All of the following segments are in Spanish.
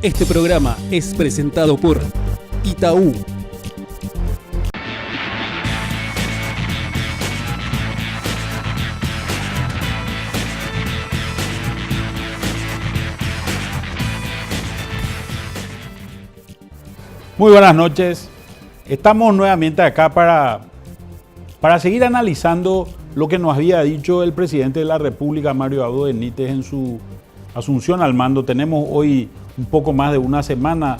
Este programa es presentado por Itaú. Muy buenas noches. Estamos nuevamente acá para seguir analizando lo que nos había dicho el presidente de la República, Mario Abdo Benítez, en su asunción al mando. Tenemos hoy un poco más de una semana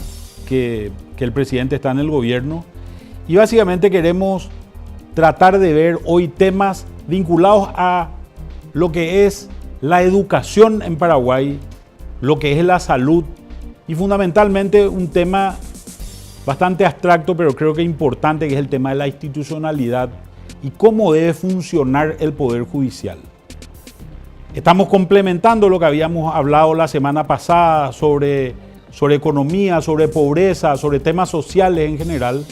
que el presidente está en el gobierno y básicamente queremos tratar de ver hoy temas vinculados a lo que es la educación en Paraguay, lo que es la salud y fundamentalmente un tema bastante abstracto, pero creo que importante, que es el tema de la institucionalidad y cómo debe funcionar el Poder Judicial. Estamos complementando lo que habíamos hablado la semana pasada sobre economía, sobre pobreza, sobre temas sociales en general.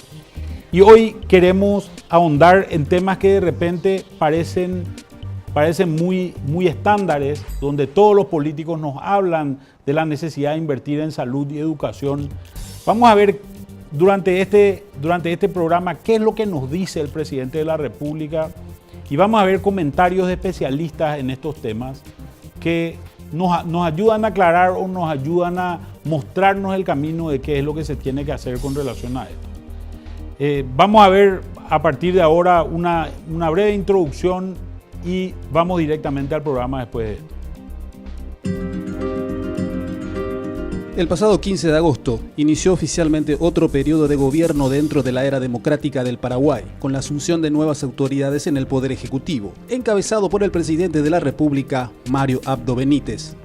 Y hoy queremos ahondar en temas que de repente parecen muy estándares, donde todos los políticos nos hablan de la necesidad de invertir en salud y educación. Vamos a ver durante este programa qué es lo que nos dice el presidente de la República y vamos a ver comentarios de especialistas en estos temas que nos ayudan a aclarar o nos ayudan a mostrarnos el camino de qué es lo que se tiene que hacer con relación a esto. Vamos a ver a partir de ahora una breve introducción y vamos directamente al programa después de esto. El pasado 15 de agosto inició oficialmente otro periodo de gobierno dentro de la era democrática del Paraguay, con la asunción de nuevas autoridades en el Poder Ejecutivo, encabezado por el presidente de la República, Mario Abdo Benítez.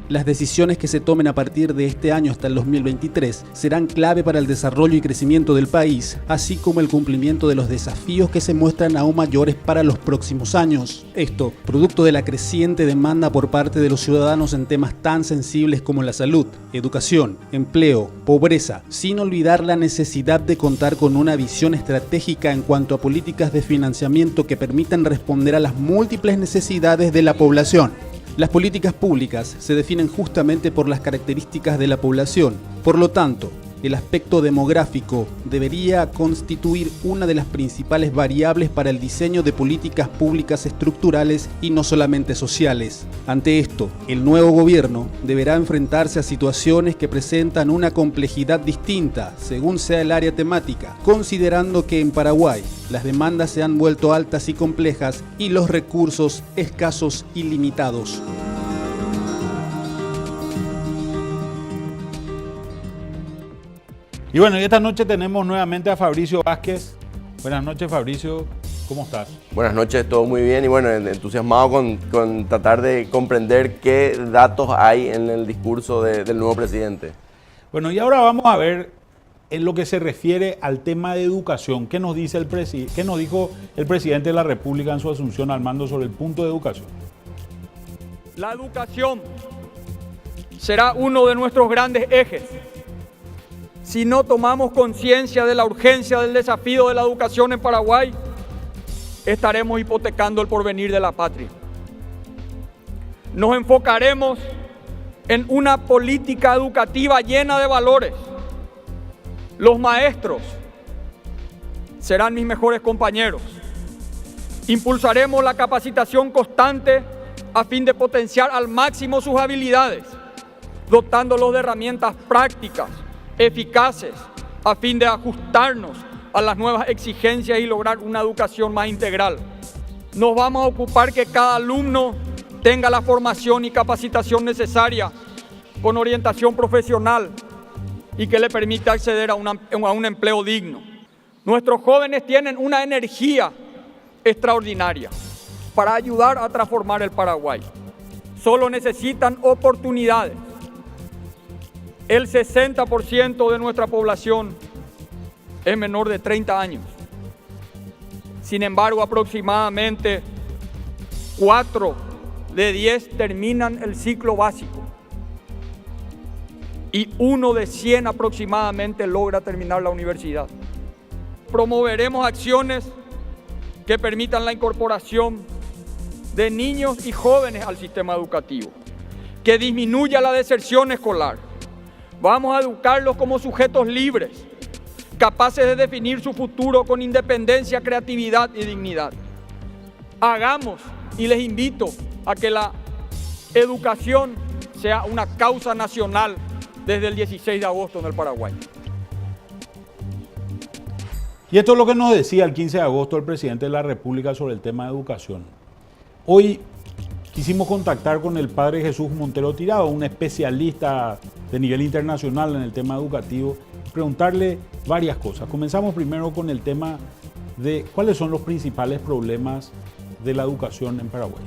Las decisiones que se tomen a partir de este año hasta el 2023 serán clave para el desarrollo y crecimiento del país, así como el cumplimiento de los desafíos que se muestran aún mayores para los próximos años. Esto, producto de la creciente demanda por parte de los ciudadanos en temas tan sensibles como la salud, educación, empleo, pobreza, sin olvidar la necesidad de contar con una visión estratégica en cuanto a políticas de financiamiento que permitan responder a las múltiples necesidades de la población. Las políticas públicas se definen justamente por las características de la población. Por lo tanto, el aspecto demográfico debería constituir una de las principales variables para el diseño de políticas públicas estructurales y no solamente sociales. Ante esto, el nuevo gobierno deberá enfrentarse a situaciones que presentan una complejidad distinta según sea el área temática, considerando que en Paraguay las demandas se han vuelto altas y complejas y los recursos escasos y limitados. Y bueno, esta noche tenemos nuevamente a Fabricio Vázquez. Buenas noches, Fabricio. ¿Cómo estás? Buenas noches, todo muy bien y bueno, entusiasmado con tratar de comprender qué datos hay en el discurso del nuevo presidente. Bueno, y ahora vamos a ver en lo que se refiere al tema de educación. ¿Qué nos dijo el presidente de la República en su asunción al mando sobre el punto de educación? La educación será uno de nuestros grandes ejes. Si no tomamos conciencia de la urgencia del desafío de la educación en Paraguay, estaremos hipotecando el porvenir de la patria. Nos enfocaremos en una política educativa llena de valores. Los maestros serán mis mejores compañeros. Impulsaremos la capacitación constante a fin de potenciar al máximo sus habilidades, dotándolos de herramientas prácticas, eficaces, a fin de ajustarnos a las nuevas exigencias y lograr una educación más integral. Nos vamos a ocupar que cada alumno tenga la formación y capacitación necesaria, con orientación profesional y que le permita acceder a un empleo digno. Nuestros jóvenes tienen una energía extraordinaria para ayudar a transformar el Paraguay. Solo necesitan oportunidades. El 60% de nuestra población es menor de 30 años. Sin embargo, aproximadamente 4 de 10 terminan el ciclo básico y 1 de 100 aproximadamente logra terminar la universidad. Promoveremos acciones que permitan la incorporación de niños y jóvenes al sistema educativo, que disminuya la deserción escolar, Vamos a educarlos como sujetos libres, capaces de definir su futuro con independencia, creatividad y dignidad. Hagamos, y les invito a que la educación sea una causa nacional desde el 16 de agosto en el Paraguay. Y esto es lo que nos decía el 15 de agosto el presidente de la República sobre el tema de educación. Hoy quisimos contactar con el padre Jesús Montero Tirado, un especialista de nivel internacional en el tema educativo, preguntarle varias cosas. Comenzamos primero con el tema de cuáles son los principales problemas de la educación en Paraguay.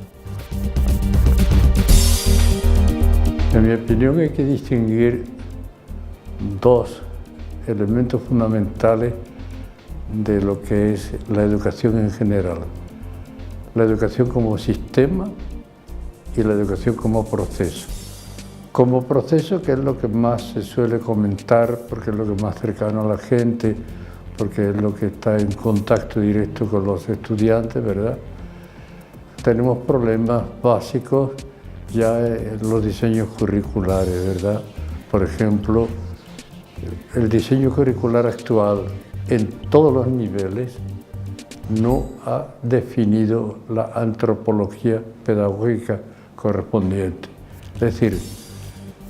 En mi opinión hay que distinguir dos elementos fundamentales de lo que es la educación en general. La educación como sistema y la educación como proceso. Como proceso, que es lo que más se suele comentar, porque es lo que más cercano a la gente, porque es lo que está en contacto directo con los estudiantes, ¿verdad? Tenemos problemas básicos ya en los diseños curriculares, ¿verdad? Por ejemplo, el diseño curricular actual en todos los niveles no ha definido la antropología pedagógica correspondiente. Es decir,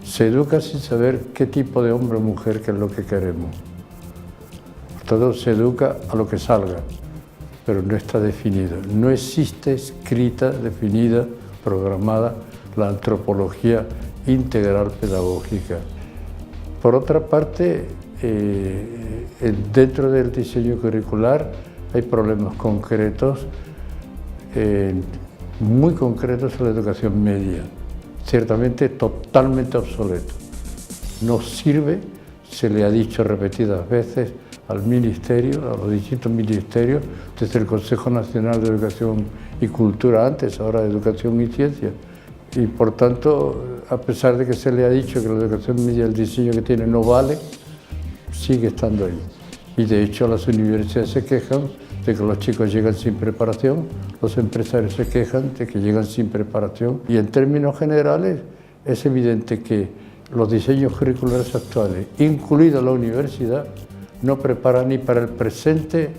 se educa sin saber qué tipo de hombre o mujer, que es lo que queremos. Todo se educa a lo que salga, pero no está definido. No existe escrita, definida, programada la antropología integral pedagógica. Por otra parte, dentro del diseño curricular hay problemas concretos, muy concretos en la educación media, ciertamente totalmente obsoleto. No sirve, se le ha dicho repetidas veces al Ministerio, a los distintos ministerios, desde el Consejo Nacional de Educación y Cultura antes, ahora de Educación y Ciencia. Y por tanto, a pesar de que se le ha dicho que la educación media, el diseño que tiene no vale, sigue estando ahí. Y de hecho las universidades se quejan de que los chicos llegan sin preparación, los empresarios se quejan de que llegan sin preparación. Y en términos generales es evidente que los diseños curriculares actuales, incluida la universidad, no preparan ni para el presente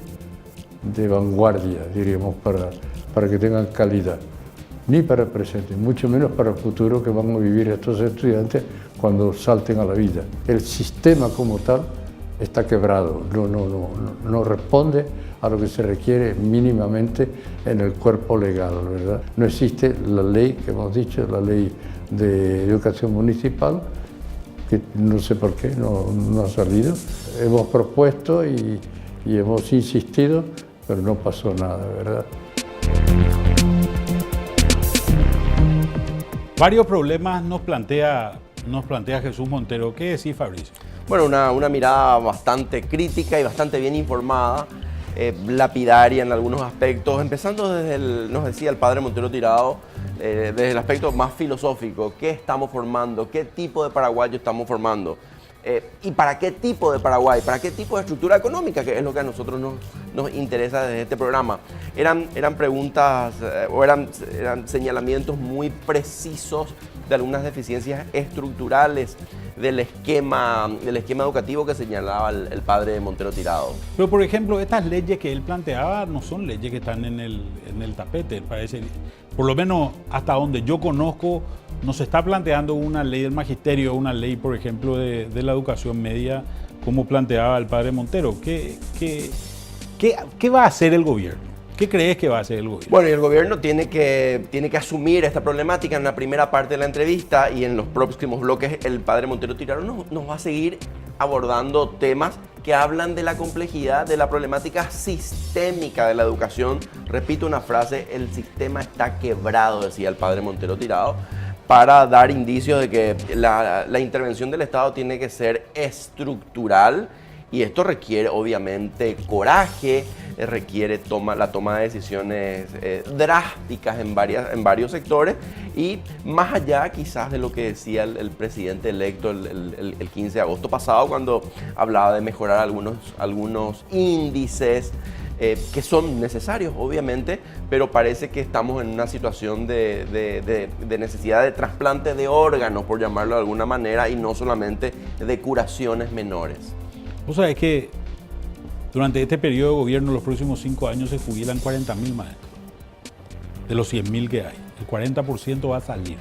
de vanguardia, diríamos, para que tengan calidad, ni para el presente, mucho menos para el futuro que van a vivir estos estudiantes cuando salten a la vida. El sistema como tal está quebrado, no responde a lo que se requiere mínimamente en el cuerpo legal, ¿verdad? No existe la ley que hemos dicho, la ley de educación municipal, que no sé por qué no ha salido. Hemos propuesto y hemos insistido, pero no pasó nada, ¿verdad? Varios problemas nos plantea Jesús Montero. ¿Qué decís, Fabricio? Bueno, una mirada bastante crítica y bastante bien informada, lapidaria en algunos aspectos, empezando desde nos decía el padre Montero Tirado, desde el aspecto más filosófico. ¿Qué estamos formando? ¿Qué tipo de paraguayo estamos formando? ¿Y para qué tipo de Paraguay? ¿Para qué tipo de estructura económica? Que es lo que a nosotros nos interesa desde este programa. Eran preguntas o eran señalamientos muy precisos de algunas deficiencias estructurales del esquema educativo que señalaba el padre Montero Tirado. Pero, por ejemplo, estas leyes que él planteaba no son leyes que están en el tapete, parece. Por lo menos hasta donde yo conozco, no se está planteando una ley del magisterio, una ley, por ejemplo, de la educación media, como planteaba el padre Montero. ¿Qué va a hacer el gobierno? ¿Qué crees que va a hacer el gobierno? Bueno, y el gobierno tiene que asumir esta problemática en la primera parte de la entrevista, y en los próximos bloques el padre Montero Tirado nos va a seguir abordando temas que hablan de la complejidad, de la problemática sistémica de la educación. Repito una frase: el sistema está quebrado, decía el padre Montero Tirado, para dar indicios de que la intervención del Estado tiene que ser estructural, y esto requiere obviamente coraje, requiere la toma de decisiones drásticas en varios sectores, y más allá quizás de lo que decía el presidente electo el 15 de agosto pasado, cuando hablaba de mejorar algunos índices que son necesarios, obviamente, pero parece que estamos en una situación de necesidad de trasplante de órganos, por llamarlo de alguna manera, y no solamente de curaciones menores. Vos sabés que durante este periodo de gobierno, los próximos 5 años, se jubilan 40.000 maestros. De los 100.000 que hay, el 40% va a salir.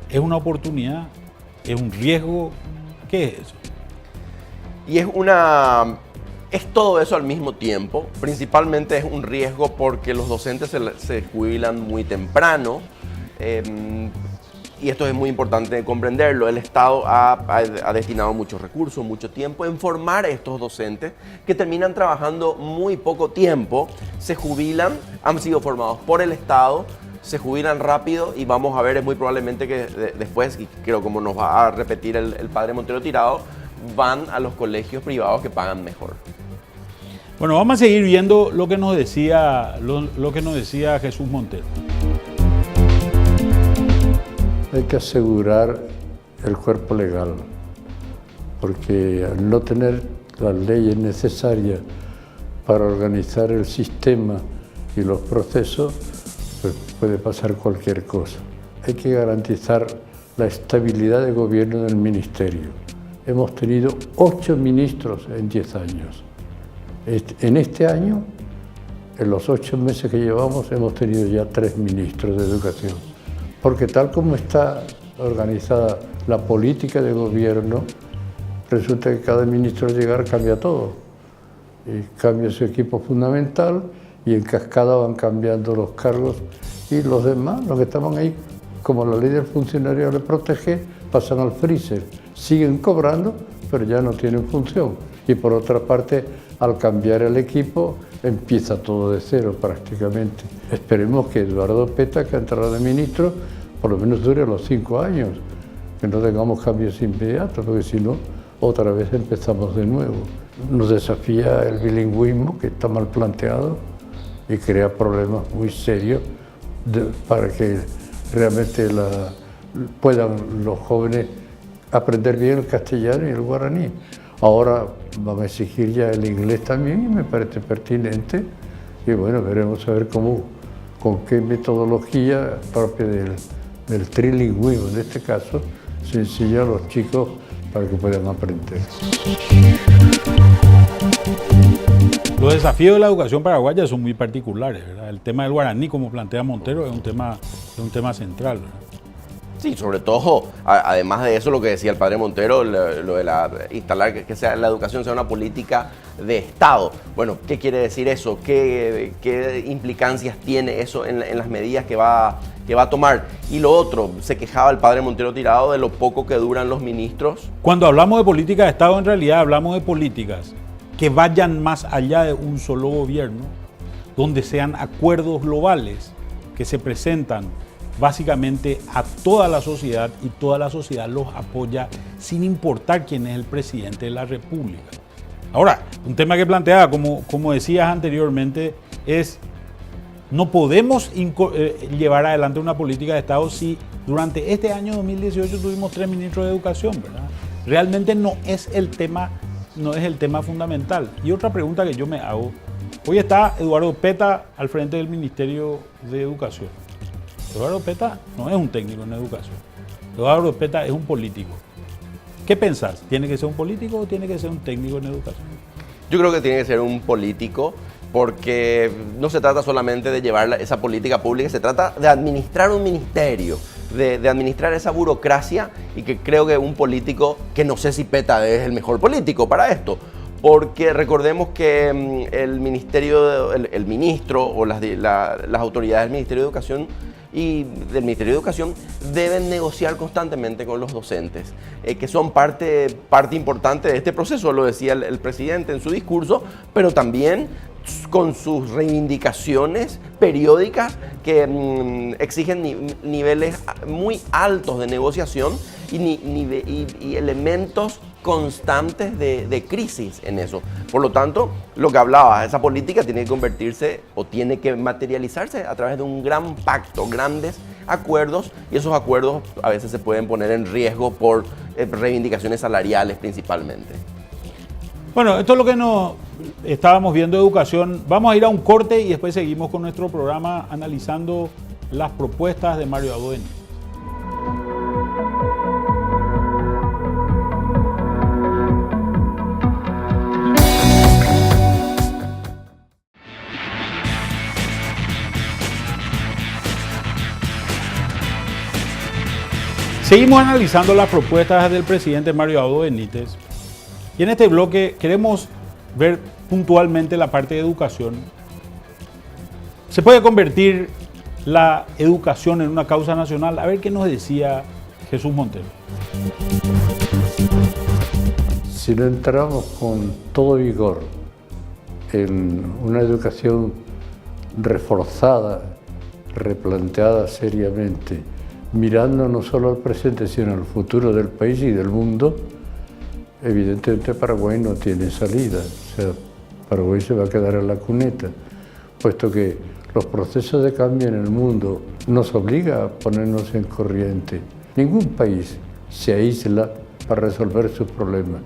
¿Es una oportunidad? ¿Es un riesgo? ¿Qué es eso? Y es todo eso al mismo tiempo. Principalmente es un riesgo porque los docentes se jubilan muy temprano. Y esto es muy importante comprenderlo. El Estado ha destinado muchos recursos, mucho tiempo en formar a estos docentes que terminan trabajando muy poco tiempo, se jubilan, han sido formados por el Estado, se jubilan rápido y vamos a ver, es muy probablemente que después, y creo como nos va a repetir el padre Montero Tirado, van a los colegios privados que pagan mejor. Bueno, vamos a seguir viendo lo que nos decía Jesús Montero. Hay que asegurar el cuerpo legal, porque al no tener las leyes necesarias para organizar el sistema y los procesos, pues puede pasar cualquier cosa. Hay que garantizar la estabilidad de gobierno del ministerio. Hemos tenido 8 ministros en 10 años. En este año, en los 8 meses que llevamos, hemos tenido ya 3 ministros de educación. Porque tal como está organizada la política de gobierno, resulta que cada ministro al llegar cambia todo. Y cambia su equipo fundamental y en cascada van cambiando los cargos y los demás, los que estaban ahí, como la ley del funcionario le protege, pasan al freezer. Siguen cobrando, pero ya no tienen función. Y por otra parte, al cambiar el equipo, empieza todo de cero prácticamente. Esperemos que Eduardo Peta, que entrará de ministro, por lo menos dure los 5 años, que no tengamos cambios inmediatos, porque si no, otra vez empezamos de nuevo. Nos desafía el bilingüismo, que está mal planteado y crea problemas muy serios para que realmente puedan los jóvenes aprender bien el castellano y el guaraní. Ahora vamos a exigir ya el inglés también y me parece pertinente. Y bueno, veremos a ver con qué metodología propia del trilingüismo, en este caso, se enseña a los chicos para que puedan aprender. Los desafíos de la educación paraguaya son muy particulares, ¿verdad? El tema del guaraní, como plantea Montero, es un tema central, ¿verdad? Sí, sobre todo, además de eso, lo que decía el padre Montero, lo de instalar que la educación sea una política de Estado. Bueno, ¿qué quiere decir eso? ¿Qué implicancias tiene eso en las medidas que va a tomar? Y lo otro, se quejaba el padre Montero Tirado de lo poco que duran los ministros. Cuando hablamos de política de Estado, en realidad hablamos de políticas que vayan más allá de un solo gobierno, donde sean acuerdos globales que se presentan básicamente a toda la sociedad y toda la sociedad los apoya sin importar quién es el presidente de la República. Ahora, un tema que planteaba, como decías anteriormente, es no podemos llevar adelante una política de Estado si durante este año 2018 tuvimos 3 ministros de educación, ¿verdad? Realmente no es el tema fundamental. Y otra pregunta que yo me hago, hoy está Eduardo Peta al frente del Ministerio de Educación. Eduardo Peta no es un técnico en educación. Eduardo Peta es un político. ¿Qué pensás? ¿Tiene que ser un político o tiene que ser un técnico en educación? Yo creo que tiene que ser un político porque no se trata solamente de llevar esa política pública, se trata de administrar un ministerio, de administrar esa burocracia y que creo que un político, que no sé si Peta es el mejor político para esto, porque recordemos que el ministro o las autoridades del Ministerio de Educación y del Ministerio de Educación deben negociar constantemente con los docentes, que son parte importante de este proceso, lo decía el presidente en su discurso, pero también con sus reivindicaciones periódicas que exigen niveles muy altos de negociación y elementos constantes de crisis en eso. Por lo tanto, lo que hablaba, esa política tiene que convertirse o tiene que materializarse a través de un gran pacto, grandes acuerdos, y esos acuerdos a veces se pueden poner en riesgo por reivindicaciones salariales principalmente. Bueno, esto es lo que nos estábamos viendo educación. Vamos a ir a un corte y después seguimos con nuestro programa analizando las propuestas de Mario Abdo Benítez. Seguimos analizando las propuestas del presidente Mario Abdo Benítez y en este bloque queremos ver puntualmente la parte de educación. ¿Se puede convertir la educación en una causa nacional? A ver qué nos decía Jesús Montero. Si no entramos con todo vigor en una educación reforzada, replanteada seriamente, mirando no solo al presente, sino al futuro del país y del mundo, evidentemente Paraguay no tiene salida. O sea, Paraguay se va a quedar en la cuneta, puesto que los procesos de cambio en el mundo nos obligan a ponernos en corriente. Ningún país se aísla para resolver sus problemas,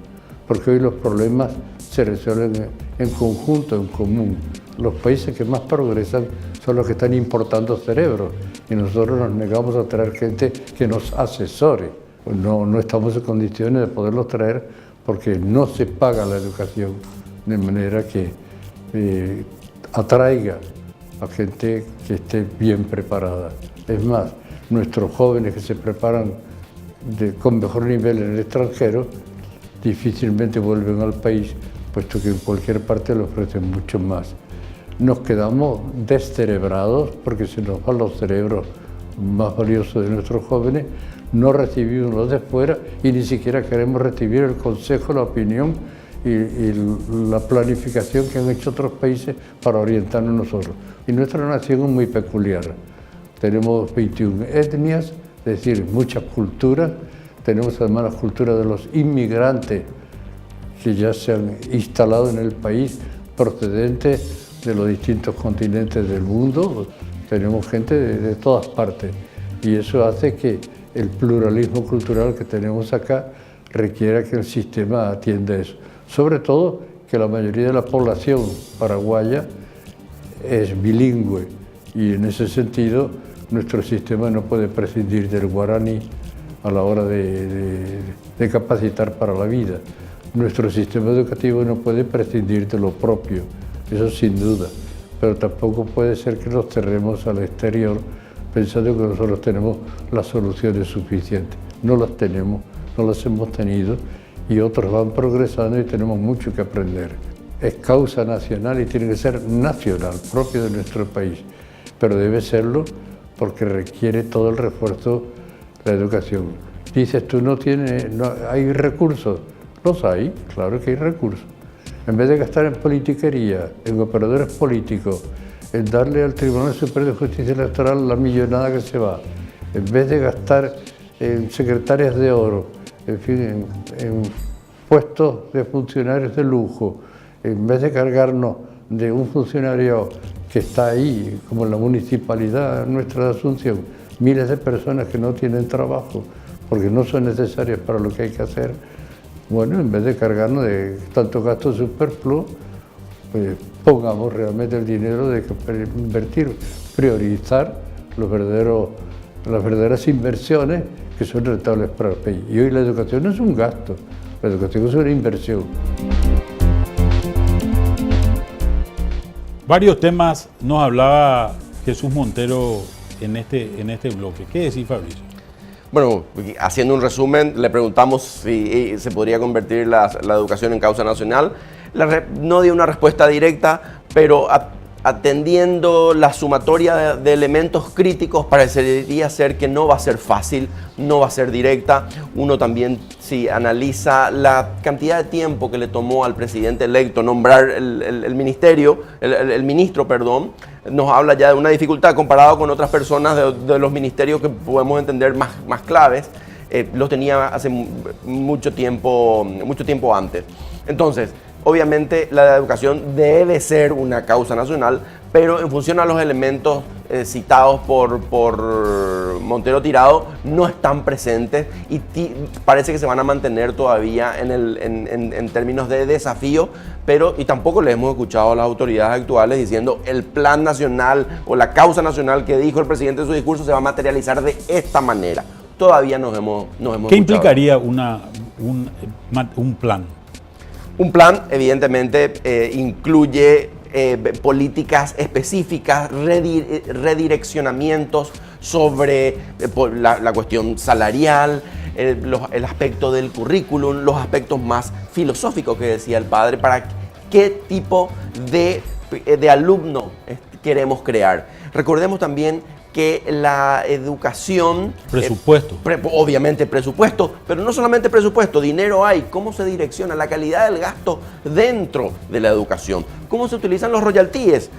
porque hoy los problemas se resuelven en conjunto, en común. Los países que más progresan son los que están importando cerebros y nosotros nos negamos a traer gente que nos asesore. No estamos en condiciones de poderlos traer porque no se paga la educación de manera que atraiga a gente que esté bien preparada. Es más, nuestros jóvenes que se preparan con mejor nivel en el extranjero difícilmente vuelven al país, puesto que en cualquier parte le ofrecen mucho más. Nos quedamos descerebrados porque se nos van los cerebros más valiosos de nuestros jóvenes, no recibimos los de fuera y ni siquiera queremos recibir el consejo, la opinión y la planificación que han hecho otros países para orientarnos nosotros. Y nuestra nación es muy peculiar. Tenemos 21 etnias, es decir, muchas culturas. Tenemos además la cultura de los inmigrantes que ya se han instalado en el país procedentes de los distintos continentes del mundo. Tenemos gente de todas partes y eso hace que el pluralismo cultural que tenemos acá requiera que el sistema atienda eso. Sobre todo que la mayoría de la población paraguaya es bilingüe y en ese sentido nuestro sistema no puede prescindir del guaraní a la hora de capacitar para la vida. Nuestro sistema educativo no puede prescindir de lo propio, eso sin duda, pero tampoco puede ser que nos cerremos al exterior pensando que nosotros tenemos las soluciones suficientes. No las tenemos, no las hemos tenido y otros van progresando y tenemos mucho que aprender. Es causa nacional y tiene que ser nacional, propio de nuestro país, pero debe serlo porque requiere todo el refuerzo de la educación. Dices tú, no hay recursos. Los hay, claro que hay recursos. En vez de gastar en politiquería, en operadores políticos, en darle al Tribunal Superior de Justicia Electoral la millonada que se va, en vez de gastar en secretarias de oro, en fin, en puestos de funcionarios de lujo, en vez de cargarnos de un funcionario que está ahí, como en la municipalidad nuestra de Asunción, miles de personas que no tienen trabajo porque no son necesarias para lo que hay que hacer. Bueno, en vez de cargarnos de tanto gasto superfluo, pues pongamos realmente el dinero de invertir, priorizar las verdaderas inversiones que son rentables para el país. Y hoy la educación no es un gasto, la educación es una inversión. Varios temas nos hablaba Jesús Montero en este bloque. ¿Qué decís, Fabricio? Bueno, haciendo un resumen, le preguntamos si se podría convertir la educación en causa nacional. No dio una respuesta directa, pero atendiendo la sumatoria de elementos críticos, parecería ser que no va a ser fácil, no va a ser directa. Uno también, si analiza la cantidad de tiempo que le tomó al presidente electo nombrar el ministro, nos habla ya de una dificultad comparado con otras personas de los ministerios que podemos entender más claves. Los tenía hace mucho tiempo antes. Entonces, obviamente la educación debe ser una causa nacional, pero en función a los elementos citados por Montero Tirado, no están presentes y parece que se van a mantener todavía en términos de desafío, y tampoco le hemos escuchado a las autoridades actuales diciendo el plan nacional o la causa nacional que dijo el presidente en su discurso se va a materializar de esta manera. Todavía nos hemos ¿Qué escuchado. implicaría un plan? Un plan, evidentemente, incluye políticas específicas, redireccionamientos sobre la cuestión salarial, el aspecto del currículum, los aspectos más filosóficos que decía el padre, para qué tipo de alumno queremos crear. Recordemos también que la educación... Presupuesto. Obviamente presupuesto, pero no solamente presupuesto, dinero hay. ¿Cómo se direcciona la calidad del gasto dentro de la educación? ¿Cómo se utilizan los royalties?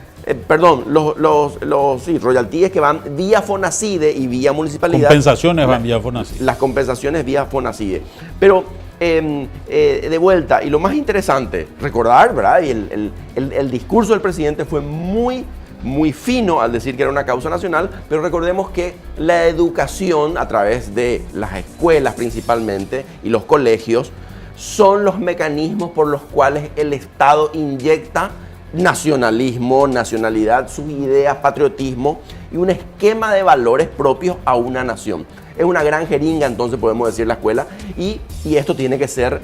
Royalties que van vía Fonacide y vía municipalidad. Compensaciones van vía Fonacide. Las compensaciones vía Fonacide. Pero de vuelta, y lo más interesante, recordar, ¿verdad? Y el discurso del presidente fue muy fino al decir que era una causa nacional, pero recordemos que la educación a través de las escuelas principalmente y los colegios son los mecanismos por los cuales el Estado inyecta nacionalismo, nacionalidad, sus ideas, patriotismo y un esquema de valores propios a una nación. Es una gran jeringa, entonces podemos decir, la escuela, y esto tiene que ser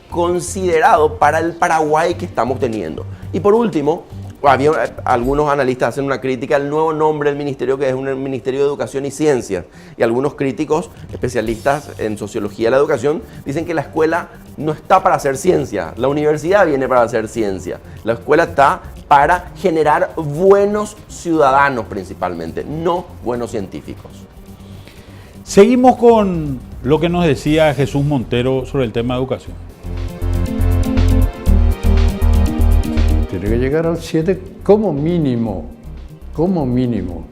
reconsiderado para el Paraguay que estamos teniendo. Y por último, había algunos analistas hacen una crítica al nuevo nombre del ministerio, que es un Ministerio de Educación y Ciencias, y algunos críticos, especialistas en sociología de la educación, dicen que la escuela no está para hacer ciencia, la universidad viene para hacer ciencia, la escuela está para generar buenos ciudadanos principalmente, no buenos científicos. Seguimos con lo que nos decía Jesús Montero sobre el tema de educación. Tiene que llegar al 7 como mínimo, como mínimo.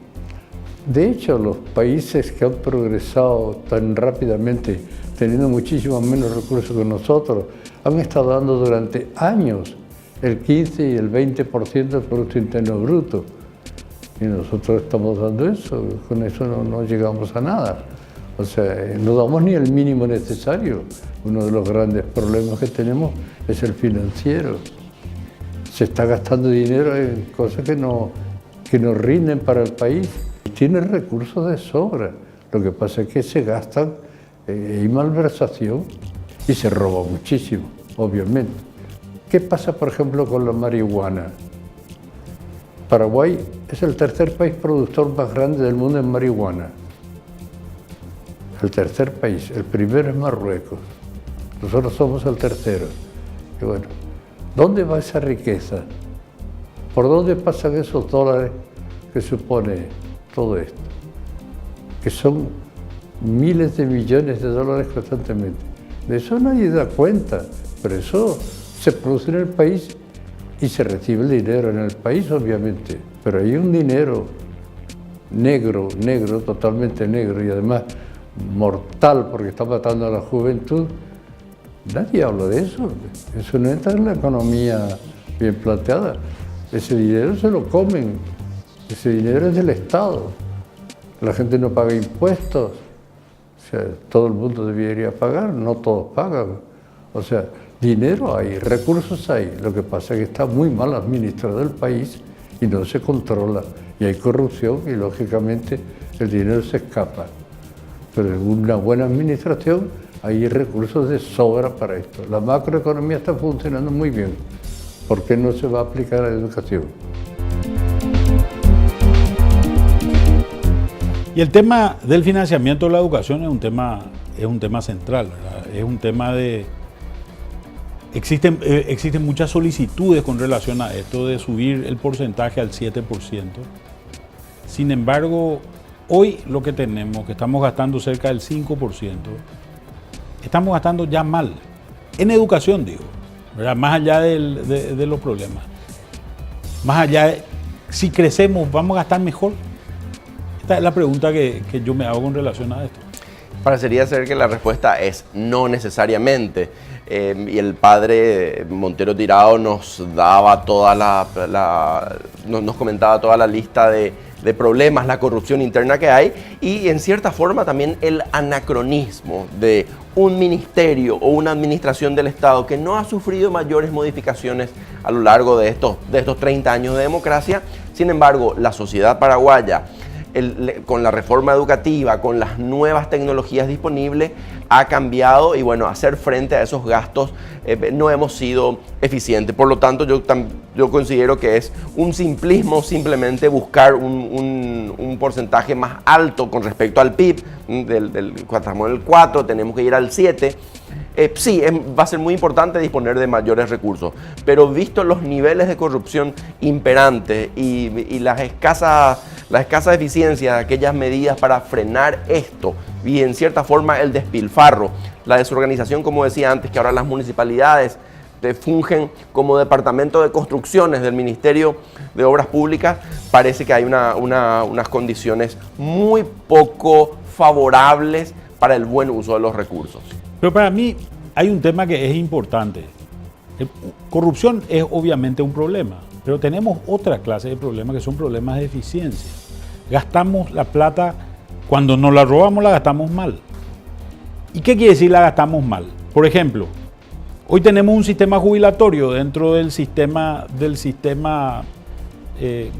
De hecho, los países que han progresado tan rápidamente, teniendo muchísimo menos recursos que nosotros, han estado dando durante años el 15 y el 20% del Producto Interno Bruto. Y nosotros estamos dando eso, con eso no llegamos a nada. O sea, no damos ni el mínimo necesario. Uno de los grandes problemas que tenemos es el financiero. Se está gastando dinero en cosas que no rinden para el país. Tiene recursos de sobra. Lo que pasa es que se gastan, hay malversación y se roba muchísimo, obviamente. ¿Qué pasa, por ejemplo, con la marihuana? Paraguay es el tercer país productor más grande del mundo en marihuana. El tercer país, el primero es Marruecos. Nosotros somos el tercero. Y bueno, ¿dónde va esa riqueza? ¿Por dónde pasan esos dólares que supone todo esto? Que son miles de millones de dólares constantemente. De eso nadie da cuenta, pero eso se produce en el país y se recibe el dinero en el país, obviamente. Pero hay un dinero negro, totalmente negro, y además mortal, porque está matando a la juventud. Nadie habla de eso. Eso no entra en la economía bien planteada. Ese dinero se lo comen. Ese dinero es del Estado. La gente no paga impuestos. O sea, todo el mundo debería pagar, no todos pagan. O sea, dinero hay, recursos hay. Lo que pasa es que está muy mal administrado el país y no se controla. Y hay corrupción y, lógicamente, el dinero se escapa. Pero en una buena administración hay recursos de sobra para esto. La macroeconomía está funcionando muy bien. ¿Por qué no se va a aplicar a la educación? Y el tema del financiamiento de la educación es un tema central, ¿verdad? Es un tema de... Existen muchas solicitudes con relación a esto de subir el porcentaje al 7%. Sin embargo, hoy lo que tenemos, que estamos gastando cerca del 5%, estamos gastando ya mal. En educación, digo, ¿verdad? Más allá de los problemas. Más allá de, si crecemos, ¿vamos a gastar mejor? Esta es la pregunta que yo me hago con relación a esto. Parecería ser que la respuesta es no necesariamente. Y el padre Montero Tirado nos daba nos comentaba toda la lista de problemas, la corrupción interna que hay y en cierta forma también el anacronismo de un ministerio o una administración del Estado que no ha sufrido mayores modificaciones a lo largo de estos 30 años de democracia. Sin embargo, la sociedad paraguaya, con la reforma educativa, con las nuevas tecnologías disponibles, ha cambiado y bueno, hacer frente a esos gastos no hemos sido eficientes. Por lo tanto, yo considero que es un simplismo simplemente buscar un porcentaje más alto con respecto al PIB. Estamos en el 4, tenemos que ir al 7. Sí, va a ser muy importante disponer de mayores recursos, pero visto los niveles de corrupción imperantes y la escasa eficiencia de aquellas medidas para frenar esto y en cierta forma el despilfarro, la desorganización, como decía antes, que ahora las municipalidades fungen como departamento de construcciones del Ministerio de Obras Públicas, parece que hay unas condiciones muy poco favorables para el buen uso de los recursos. Pero para mí hay un tema que es importante. Corrupción es obviamente un problema, pero tenemos otra clase de problemas que son problemas de eficiencia. Gastamos la plata, cuando nos la robamos la gastamos mal. ¿Y qué quiere decir la gastamos mal? Por ejemplo, hoy tenemos un sistema jubilatorio dentro del sistema de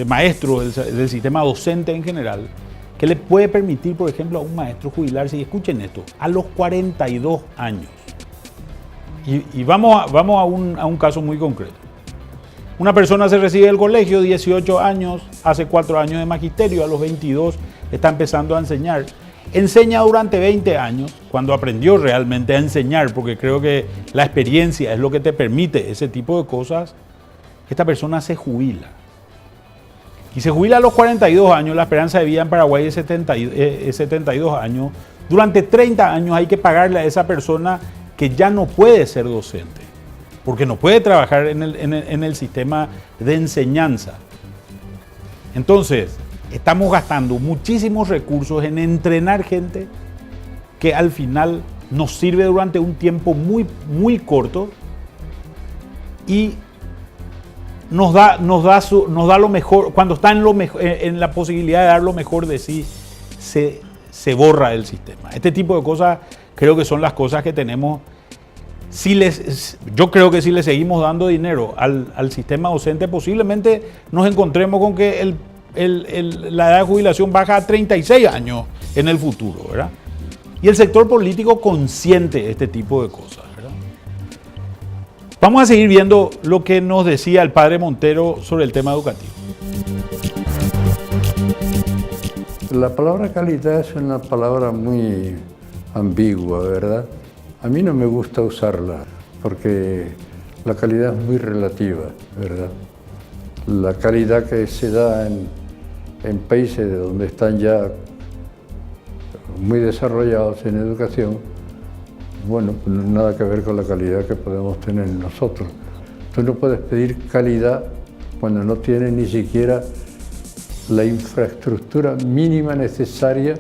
maestros, del sistema docente en general, que le puede permitir, por ejemplo, a un maestro jubilarse, y escuchen esto, a los 42 años. Y vamos a un caso muy concreto. Una persona se recibe del colegio, 18 años, hace 4 años de magisterio, a los 22 está empezando a enseñar. Enseña durante 20 años, cuando aprendió realmente a enseñar, porque creo que la experiencia es lo que te permite ese tipo de cosas. Esta persona se jubila. Y se jubila a los 42 años, la esperanza de vida en Paraguay es 72 años. Durante 30 años hay que pagarle a esa persona que ya no puede ser docente, porque no puede trabajar en el sistema de enseñanza. Entonces, estamos gastando muchísimos recursos en entrenar gente que al final nos sirve durante un tiempo muy, muy corto y nos da lo mejor. Cuando está en la posibilidad de dar lo mejor de sí, se borra el sistema. Este tipo de cosas creo que son las cosas que tenemos. Yo creo que si le seguimos dando dinero al sistema docente, posiblemente nos encontremos con que la edad de jubilación baja a 36 años en el futuro, ¿verdad? Y el sector político consiente este tipo de cosas, ¿verdad? Vamos a seguir viendo lo que nos decía el padre Montero sobre el tema educativo. La palabra calidad es una palabra muy ambigua, ¿verdad? A mí no me gusta usarla porque la calidad es muy relativa, ¿verdad? La calidad que se da en países donde están ya muy desarrollados en educación, bueno, pues no nada que ver con la calidad que podemos tener nosotros. Tú no puedes pedir calidad cuando no tienes ni siquiera la infraestructura mínima necesaria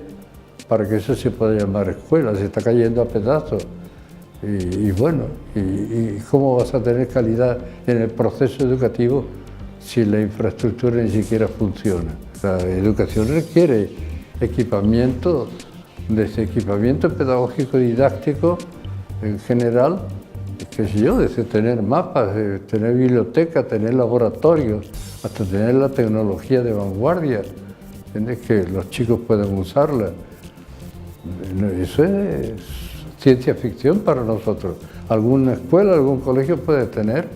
para que eso se pueda llamar escuela. Se está cayendo a pedazos. Y bueno, ¿cómo vas a tener calidad en el proceso educativo si la infraestructura ni siquiera funciona? La educación requiere equipamiento, desde equipamiento pedagógico didáctico en general, qué sé yo, desde tener mapas, tener biblioteca, tener laboratorios, hasta tener la tecnología de vanguardia, ¿entiendes? Que los chicos puedan usarla. Eso es ciencia ficción para nosotros. Alguna escuela, algún colegio puede tener,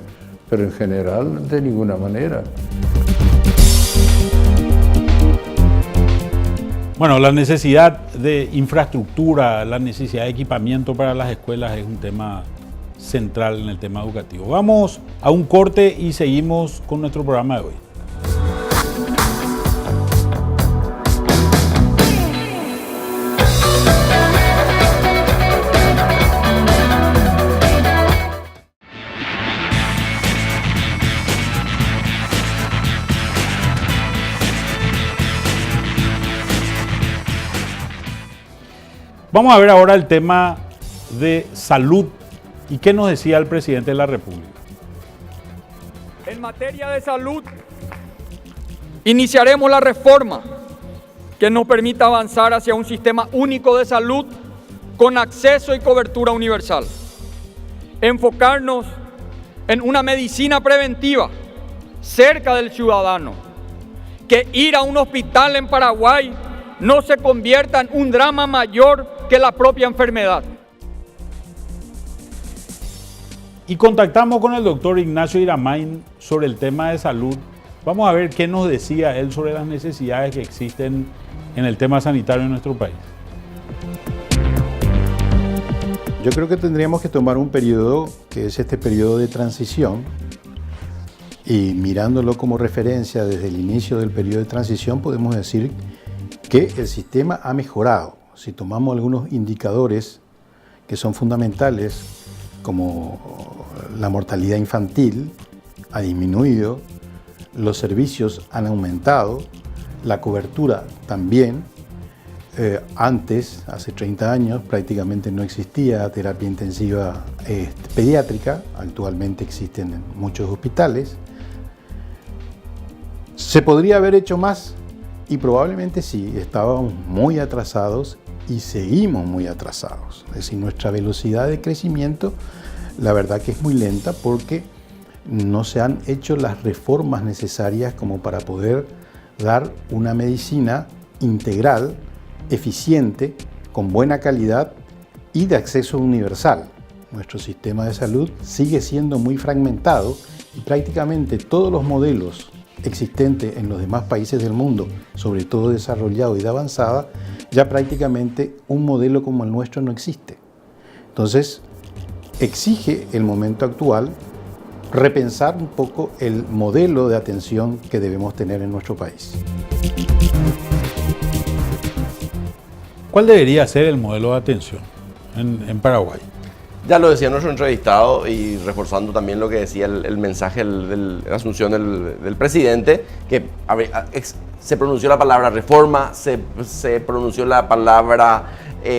pero en general de ninguna manera. Bueno, la necesidad de infraestructura, la necesidad de equipamiento para las escuelas es un tema central en el tema educativo. Vamos a un corte y seguimos con nuestro programa de hoy. Vamos a ver ahora el tema de salud y qué nos decía el presidente de la República. En materia de salud, iniciaremos la reforma que nos permita avanzar hacia un sistema único de salud con acceso y cobertura universal. Enfocarnos en una medicina preventiva cerca del ciudadano. Que ir a un hospital en Paraguay no se convierta en un drama mayor que la propia enfermedad. Y contactamos con el doctor Ignacio Iramain sobre el tema de salud. Vamos a ver qué nos decía él sobre las necesidades que existen en el tema sanitario en nuestro país. Yo creo que tendríamos que tomar un periodo que es este periodo de transición y mirándolo como referencia desde el inicio del periodo de transición podemos decir que el sistema ha mejorado. Si tomamos algunos indicadores que son fundamentales como la mortalidad infantil ha disminuido, los servicios han aumentado, la cobertura también. Antes, hace 30 años, prácticamente no existía terapia intensiva pediátrica, actualmente existen en muchos hospitales. ¿Se podría haber hecho más? Y probablemente sí, estábamos muy atrasados y seguimos muy atrasados. Es decir, nuestra velocidad de crecimiento, la verdad que es muy lenta porque no se han hecho las reformas necesarias como para poder dar una medicina integral, eficiente, con buena calidad y de acceso universal. Nuestro sistema de salud sigue siendo muy fragmentado y prácticamente todos los modelos existentes en los demás países del mundo, sobre todo desarrollado y de avanzada, ya prácticamente un modelo como el nuestro no existe. Entonces, exige el momento actual repensar un poco el modelo de atención que debemos tener en nuestro país. ¿Cuál debería ser el modelo de atención en Paraguay? Ya lo decía nuestro entrevistado y reforzando también lo que decía el mensaje de la asunción del presidente, que se pronunció la palabra reforma, se pronunció la palabra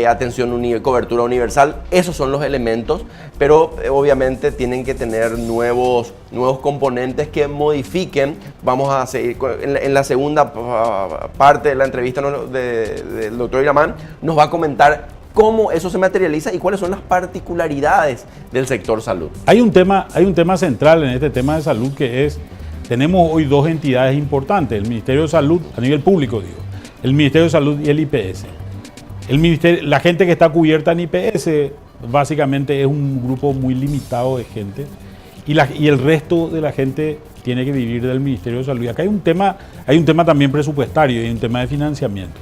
atención y cobertura universal. Esos son los elementos, pero obviamente tienen que tener nuevos componentes que modifiquen. Vamos a seguir en la segunda parte de la entrevista del doctor Iramain, nos va a comentar cómo eso se materializa y cuáles son las particularidades del sector salud. Hay un tema central en este tema de salud que es, tenemos hoy dos entidades importantes, el Ministerio de Salud, a nivel público digo, el Ministerio de Salud y el IPS. La gente que está cubierta en IPS básicamente es un grupo muy limitado de gente y el resto de la gente tiene que vivir del Ministerio de Salud. Y acá hay un tema también presupuestario y un tema de financiamiento.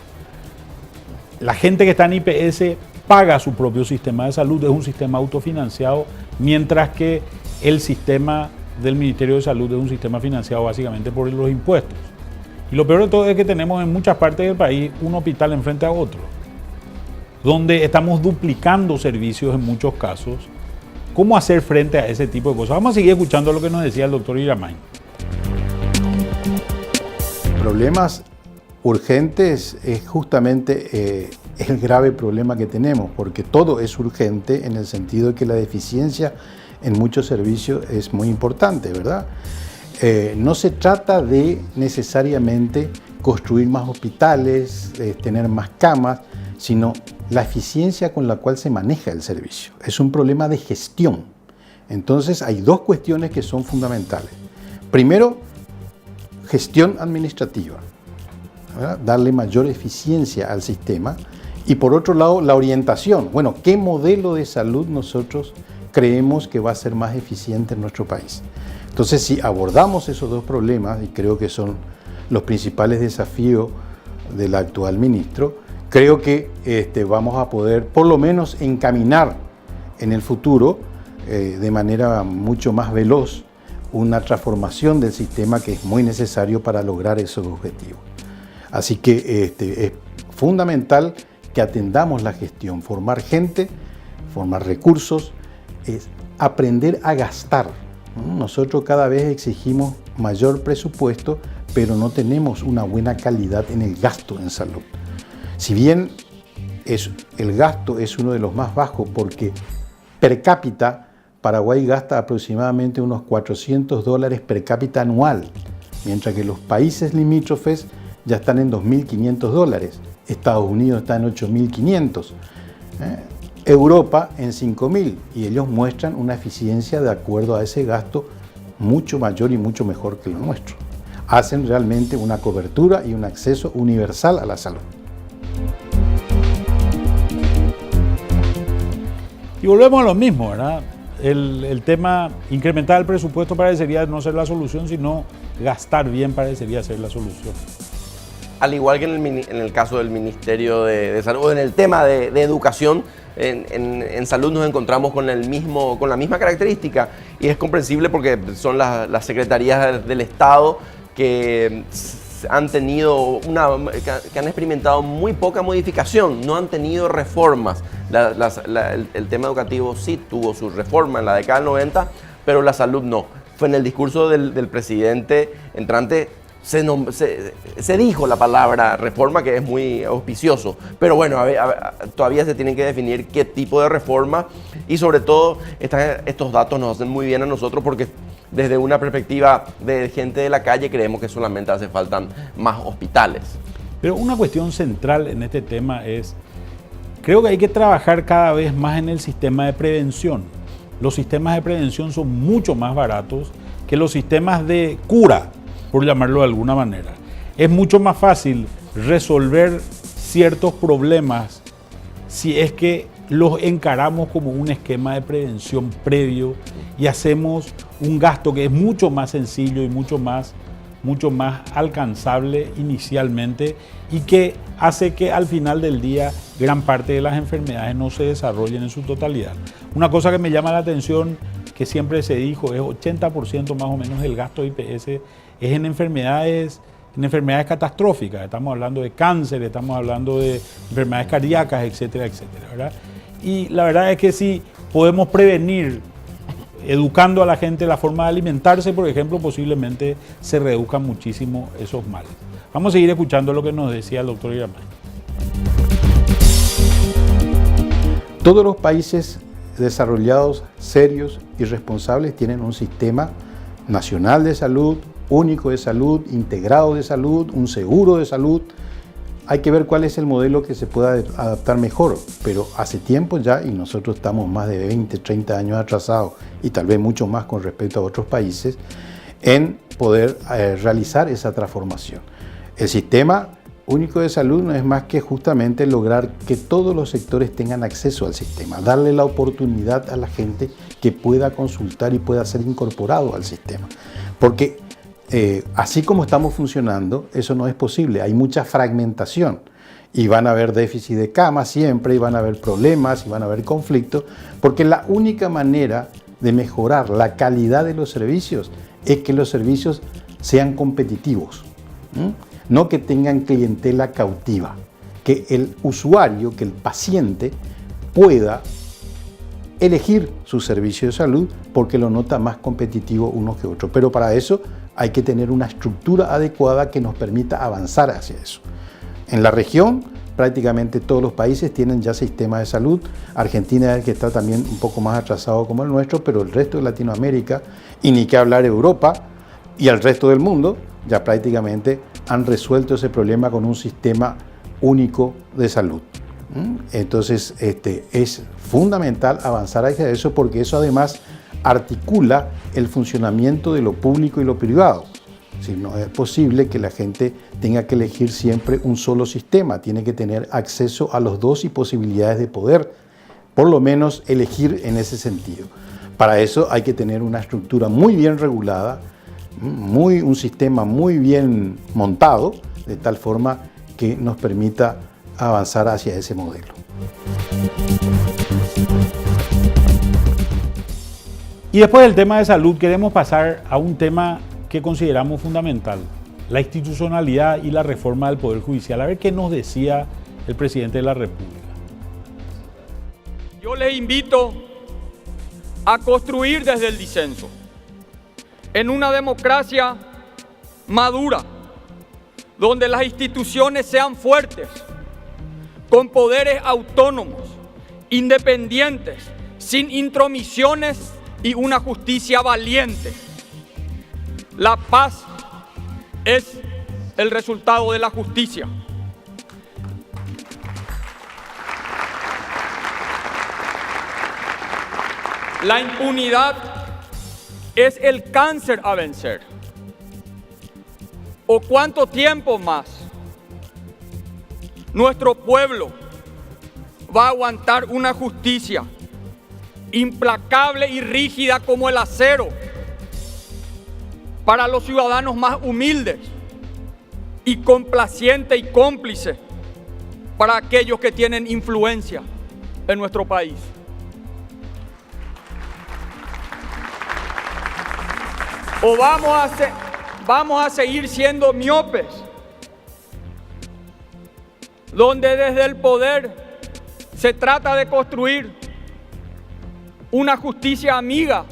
La gente que está en IPS paga su propio sistema de salud, es un sistema autofinanciado, mientras que el sistema del Ministerio de Salud es un sistema financiado básicamente por los impuestos. Y lo peor de todo es que tenemos en muchas partes del país un hospital enfrente a otro, donde estamos duplicando servicios en muchos casos. ¿Cómo hacer frente a ese tipo de cosas? Vamos a seguir escuchando lo que nos decía el doctor Iramain. Problemas urgentes es justamente el grave problema que tenemos, porque todo es urgente en el sentido de que la deficiencia en muchos servicios es muy importante, ¿verdad? No se trata de necesariamente construir más hospitales, tener más camas, sino la eficiencia con la cual se maneja el servicio. Es un problema de gestión. Entonces hay dos cuestiones que son fundamentales. Primero, gestión administrativa, ¿verdad? Darle mayor eficiencia al sistema. Y por otro lado, la orientación. Bueno, ¿qué modelo de salud nosotros creemos que va a ser más eficiente en nuestro país? Entonces, si abordamos esos dos problemas, y creo que son los principales desafíos del actual ministro, creo que vamos a poder por lo menos encaminar en el futuro de manera mucho más veloz una transformación del sistema que es muy necesario para lograr esos objetivos. Así que es fundamental que atendamos la gestión, formar gente, formar recursos, es aprender a gastar. Nosotros cada vez exigimos mayor presupuesto, pero no tenemos una buena calidad en el gasto en salud. Si bien el gasto es uno de los más bajos porque per cápita Paraguay gasta aproximadamente unos $400 per cápita anual, mientras que los países limítrofes ya están en $2.500. Estados Unidos está en 8.500. Europa en 5.000 y ellos muestran una eficiencia de acuerdo a ese gasto mucho mayor y mucho mejor que lo nuestro. Hacen realmente una cobertura y un acceso universal a la salud. Y volvemos a lo mismo, ¿verdad? El tema, incrementar el presupuesto parecería no ser la solución, sino gastar bien parecería ser la solución. Al igual que en el caso del Ministerio de Salud, en el tema de educación, en salud nos encontramos con la misma característica y es comprensible porque son las secretarías del Estado que han experimentado muy poca modificación, no han tenido reformas. El tema educativo sí tuvo su reforma en la década del 90, pero la salud no. Fue en el discurso del presidente entrante se dijo la palabra reforma, que es muy auspicioso, pero bueno, todavía se tienen que definir qué tipo de reforma y sobre todo estos datos nos hacen muy bien a nosotros porque desde una perspectiva de gente de la calle creemos que solamente hace falta más hospitales. Pero una cuestión central en este tema es, creo que hay que trabajar cada vez más en el sistema de prevención. Los sistemas de prevención son mucho más baratos que los sistemas de cura, por llamarlo de alguna manera. Es mucho más fácil resolver ciertos problemas si es que los encaramos como un esquema de prevención previo y hacemos un gasto que es mucho más sencillo y mucho más alcanzable inicialmente y que hace que al final del día gran parte de las enfermedades no se desarrollen en su totalidad. Una cosa que me llama la atención, que siempre se dijo, es 80% más o menos del gasto de IPS es en enfermedades catastróficas. Estamos hablando de cáncer, estamos hablando de enfermedades cardíacas, etcétera, etcétera, ¿verdad? Y la verdad es que si podemos prevenir educando a la gente la forma de alimentarse, por ejemplo, posiblemente se reduzcan muchísimo esos males. Vamos a seguir escuchando lo que nos decía el doctor Iramay. Todos los países desarrollados, serios y responsables tienen un sistema nacional de salud, único de salud, integrado de salud, un seguro de salud. Hay que ver cuál es el modelo que se pueda adaptar mejor, pero hace tiempo ya, y nosotros estamos más de 20, 30 años atrasados y tal vez mucho más con respecto a otros países, en poder realizar esa transformación. El sistema único de salud no es más que justamente lograr que todos los sectores tengan acceso al sistema, darle la oportunidad a la gente que pueda consultar y pueda ser incorporado al sistema. Porque así como estamos funcionando, eso no es posible. Hay mucha fragmentación y van a haber déficit de camas siempre, y van a haber problemas, y van a haber conflictos, porque la única manera de mejorar la calidad de los servicios es que los servicios sean competitivos, no que tengan clientela cautiva, que el usuario, que el paciente pueda elegir su servicio de salud porque lo nota más competitivo uno que otro. Pero para eso hay que tener una estructura adecuada que nos permita avanzar hacia eso. En la región, prácticamente todos los países tienen ya sistemas de salud. Argentina es el que está también un poco más atrasado como el nuestro, pero el resto de Latinoamérica, y ni que hablar Europa y el resto del mundo, ya prácticamente han resuelto ese problema con un sistema único de salud. Entonces, es fundamental avanzar hacia eso porque eso además articula el funcionamiento de lo público y lo privado. Si no es posible que la gente tenga que elegir siempre un solo sistema, tiene que tener acceso a los dos y posibilidades de poder, por lo menos, elegir en ese sentido. Para eso hay que tener una estructura muy bien regulada, un sistema muy bien montado, de tal forma que nos permita avanzar hacia ese modelo. Y después del tema de salud, queremos pasar a un tema que consideramos fundamental, la institucionalidad y la reforma del Poder Judicial. A ver qué nos decía el presidente de la República. Yo les invito a construir desde el disenso, en una democracia madura, donde las instituciones sean fuertes, con poderes autónomos, independientes, sin intromisiones y una justicia valiente. La paz es el resultado de la justicia. La impunidad es el cáncer a vencer. ¿O cuánto tiempo más nuestro pueblo va a aguantar una justicia implacable y rígida como el acero para los ciudadanos más humildes y complaciente y cómplice para aquellos que tienen influencia en nuestro país? ¿O vamos a seguir siendo miopes, donde desde el poder se trata de construir una justicia amiga,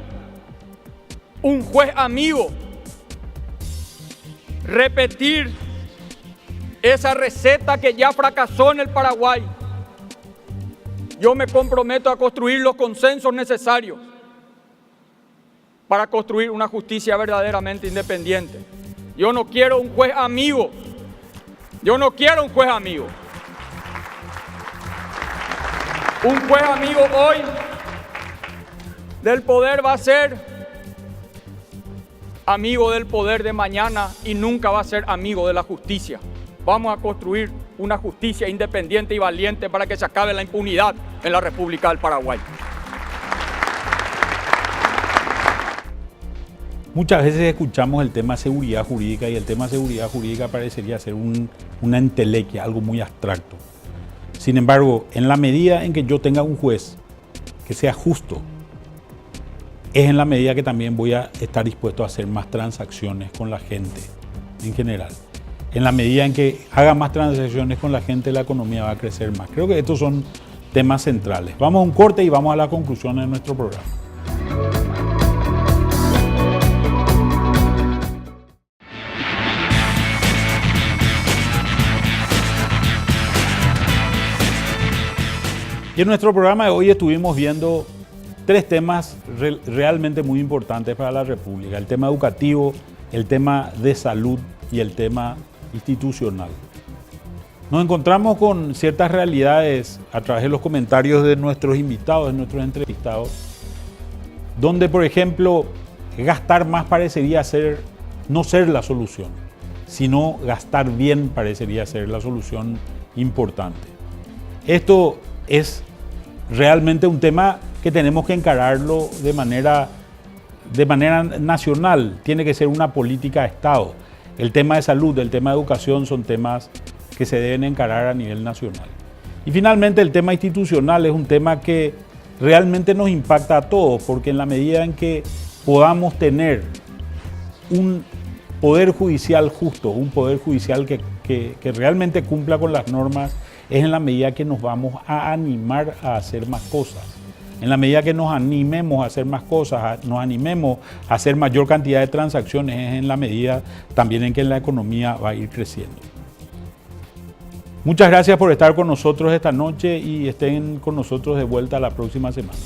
un juez amigo, repetir esa receta que ya fracasó en el Paraguay? Yo me comprometo a construir los consensos necesarios para construir una justicia verdaderamente independiente. Yo no quiero un juez amigo. Yo no quiero un juez amigo. Un juez amigo hoy del poder va a ser amigo del poder de mañana y nunca va a ser amigo de la justicia. Vamos a construir una justicia independiente y valiente para que se acabe la impunidad en la República del Paraguay. Muchas veces escuchamos el tema seguridad jurídica y el tema seguridad jurídica parecería ser una entelequia, algo muy abstracto. Sin embargo, en la medida en que yo tenga un juez que sea justo, es en la medida que también voy a estar dispuesto a hacer más transacciones con la gente en general. En la medida en que haga más transacciones con la gente, la economía va a crecer más. Creo que estos son temas centrales. Vamos a un corte y vamos a la conclusión de nuestro programa. Y en nuestro programa de hoy estuvimos viendo tres temas realmente muy importantes para la República: el tema educativo, el tema de salud y el tema institucional. Nos encontramos con ciertas realidades a través de los comentarios de nuestros invitados, de nuestros entrevistados, donde, por ejemplo, gastar más parecería no ser la solución, sino gastar bien parecería ser la solución importante. Esto es realmente un tema que tenemos que encararlo de manera nacional. Tiene que ser una política de Estado. El tema de salud, el tema de educación son temas que se deben encarar a nivel nacional. Y finalmente el tema institucional es un tema que realmente nos impacta a todos, porque en la medida en que podamos tener un poder judicial justo, un poder judicial que realmente cumpla con las normas, es en la medida que nos vamos a animar a hacer más cosas. En la medida que nos animemos a hacer más cosas, nos animemos a hacer mayor cantidad de transacciones, es en la medida también en que la economía va a ir creciendo. Muchas gracias por estar con nosotros esta noche y estén con nosotros de vuelta la próxima semana.